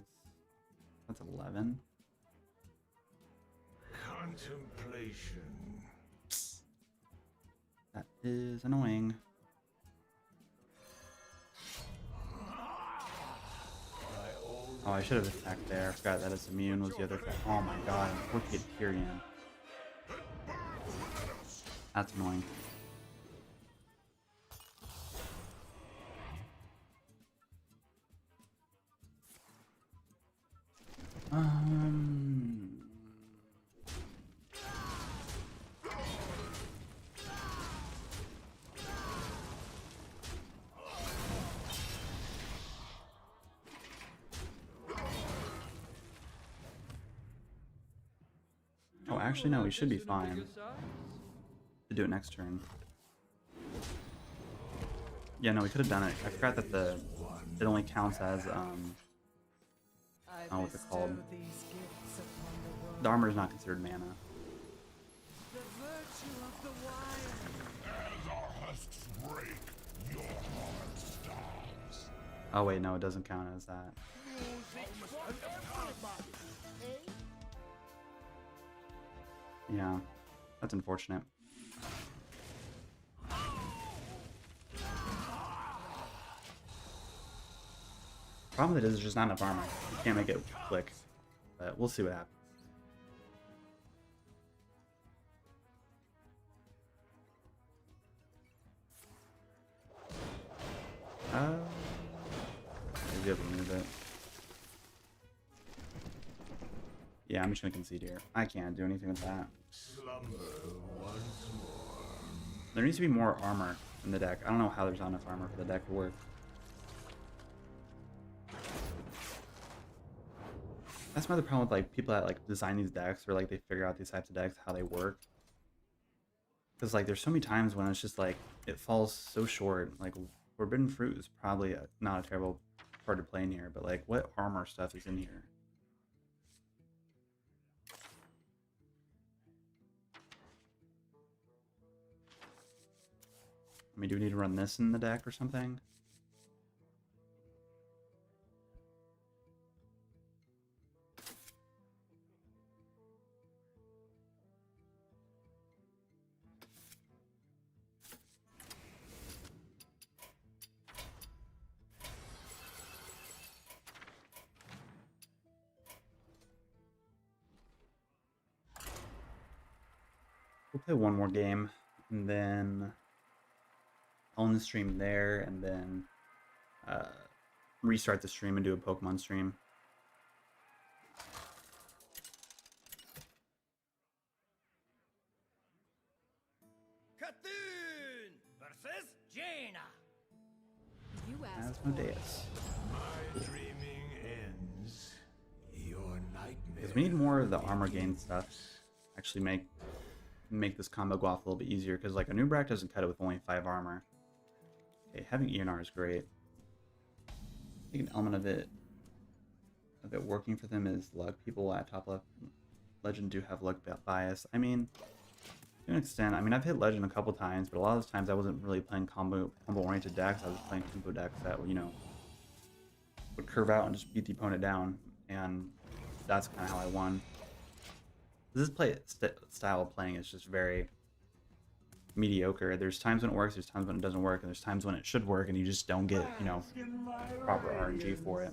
That's 11. Contemplation. That is annoying. Oh, I should have attacked there. I forgot that it's immune was the other thing. Oh my god, wicked Tyrion. That's annoying. Oh, actually, no, we should be fine to do it next turn. Yeah, no, we could have done it. I forgot that it only counts as I what's it called? bestow these gifts upon the world. The armor is not considered mana. The virtue of the wild. As our husks break, your heart starves. Oh wait, no, it doesn't count as that. Yeah, that's unfortunate. Problem with it is there's just not enough armor. You can't make it click, but we'll see what happens. Maybe I'll remove it. Yeah, I'm just gonna concede here. I can't do anything with that. Slumber once more. There needs to be more armor in the deck. I don't know how there's not enough armor for the deck to work. That's my other problem with like people that like design these decks or like they figure out these types of decks how they work. Because like there's so many times when it's just like it falls so short. Like Forbidden Fruit is probably not a terrible card to play in here, but like what armor stuff is in here? I mean, do we need to run this in the deck or something? We'll play one more game, and then I'll end the stream there, and then restart the stream and do a Pokemon stream. Cthulhu versus Jaina. You asked for it. Asmodeus. My dreaming ends. Your nightmare. Because we need more of the armor gain stuff. Actually make this combo go off a little bit easier, because like a Nubrak doesn't cut it with only 5 armor. Okay, having ENR is great. I think an element of it working for them is luck. People at top left legend do have luck bias. I mean, to an extent. I mean, I've hit legend a couple times, but a lot of those times I wasn't really playing combo oriented decks. I was playing combo decks that, you know, would curve out and just beat the opponent down, and that's kind of how I won. This style of playing is just very mediocre. There's times when it works, there's times when it doesn't work, and there's times when it should work and you just don't get, you know, proper RNG for it.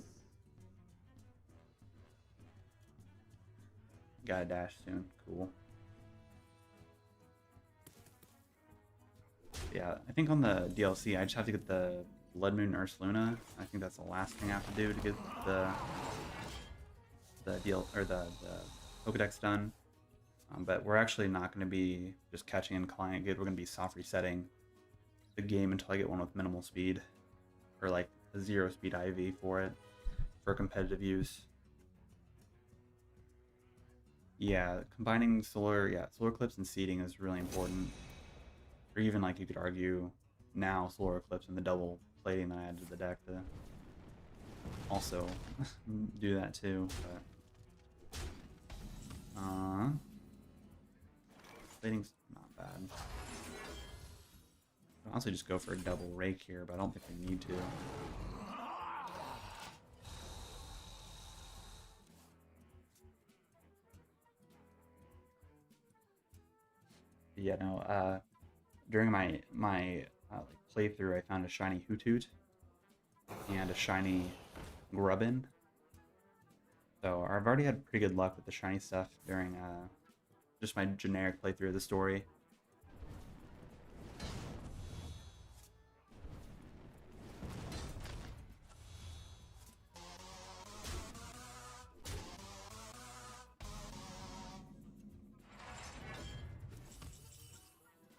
Gotta dash soon. Cool. Yeah, I think on the DLC I just have to get the Blood Moon Ursa Luna. I think that's the last thing I have to do to get the Pokedex done. But we're actually not going to be just catching in client good. We're going to be soft resetting the game until I get one with minimal speed, or like a 0 speed IV for it for competitive use. Yeah, combining solar eclipse and seeding is really important. Or even like you could argue now solar eclipse and the double plating that I added to the deck to also do that too. But Plating's not bad. I'll honestly just go for a double rake here, but I don't think we need to. Yeah, no, during my like playthrough, I found a shiny Hoothoot and a shiny Grubbin. So I've already had pretty good luck with the shiny stuff during just my generic playthrough of the story.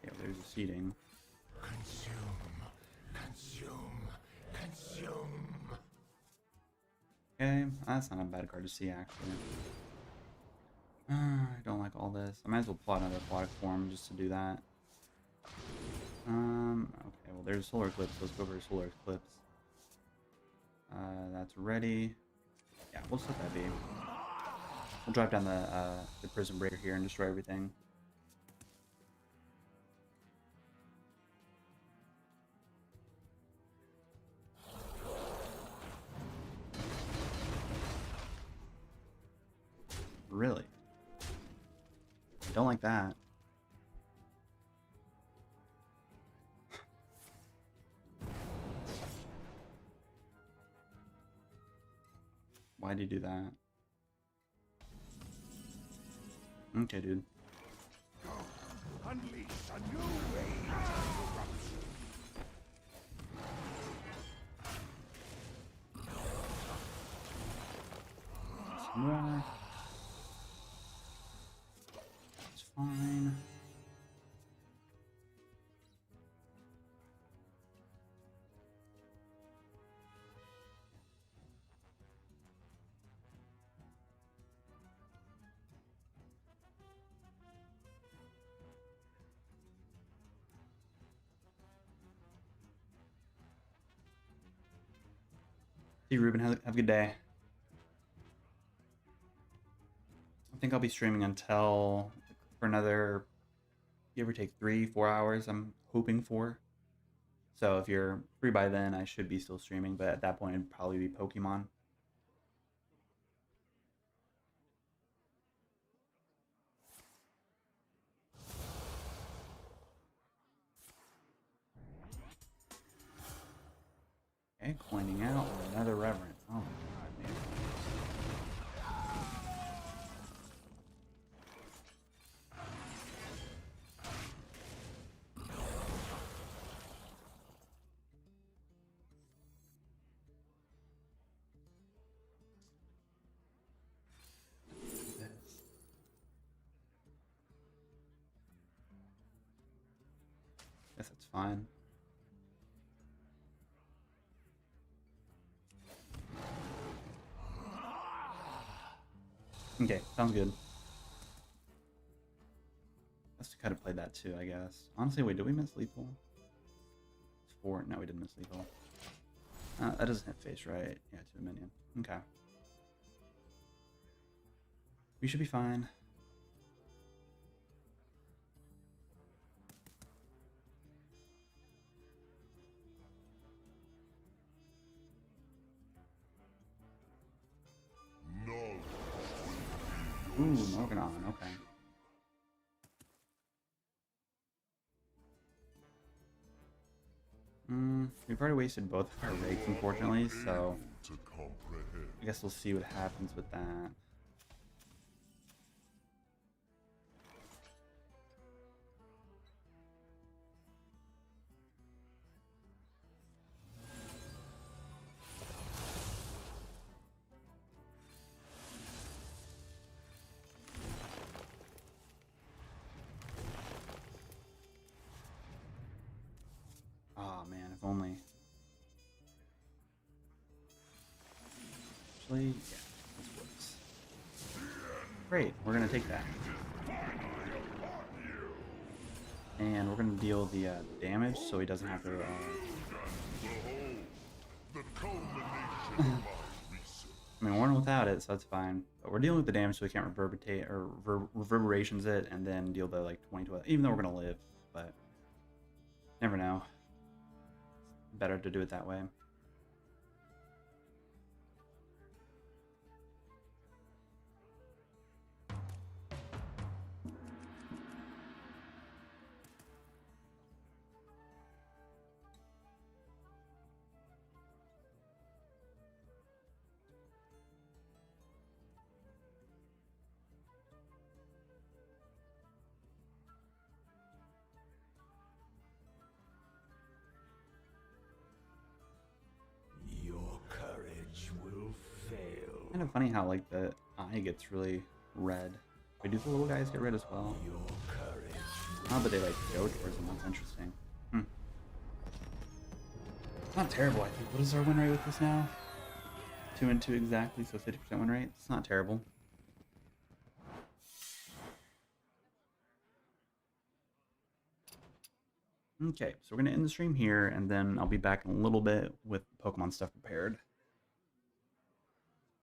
Yeah, there's a seeding. Consume. Okay, that's not a bad card to see, actually. I don't like all this. I might as well plot another aquatic form just to do that. Okay, well, there's Solar Eclipse. Let's go for Solar Eclipse. That's ready. Yeah, we'll just let that be. We'll drive down the Prison Breaker here and destroy everything. Really? I don't like that. Why'd you do that? Okay, dude. Unleash a new rage of corruption. Some more. It's fine. See you, Ruben. Have a good day. I think I'll be streaming until for another, give or take 3-4 hours. I'm hoping for. So if you're free by then, I should be still streaming. But at that point, it'd probably be Pokemon. Okay, coining out another Reverend. Oh my god, man. Guess that's fine. Okay, sounds good. Let's kind of play that too, I guess. Honestly, wait, did we miss lethal? It's 4. No, we didn't miss lethal. That doesn't hit face, right? Yeah, to a minion. Okay. We should be fine. Ooh, Morganon, okay. We've already wasted both of our rakes, unfortunately, so I guess we'll see what happens with that. Oh man, if only. Actually, yeah, this works. Great, we're gonna take that. And we're gonna deal the damage so he doesn't have to. The culmination of my research. I mean, we're running without it, so that's fine. But we're dealing with the damage, so we can't reverberate or reverberations it and then deal the like 20 to it, even though we're gonna live. But never know. It's better to do it that way. Your courage will fail. Kind of funny how like the eye gets really red. Wait, do the little guys get red as well? Your courage. Not that they like go towards them. That's interesting. It's not terrible, I think. What is our win rate with this now? 2 and 2 exactly, so 50% win rate. It's not terrible. Okay, so we're gonna end the stream here, and then I'll be back in a little bit with Pokemon stuff prepared.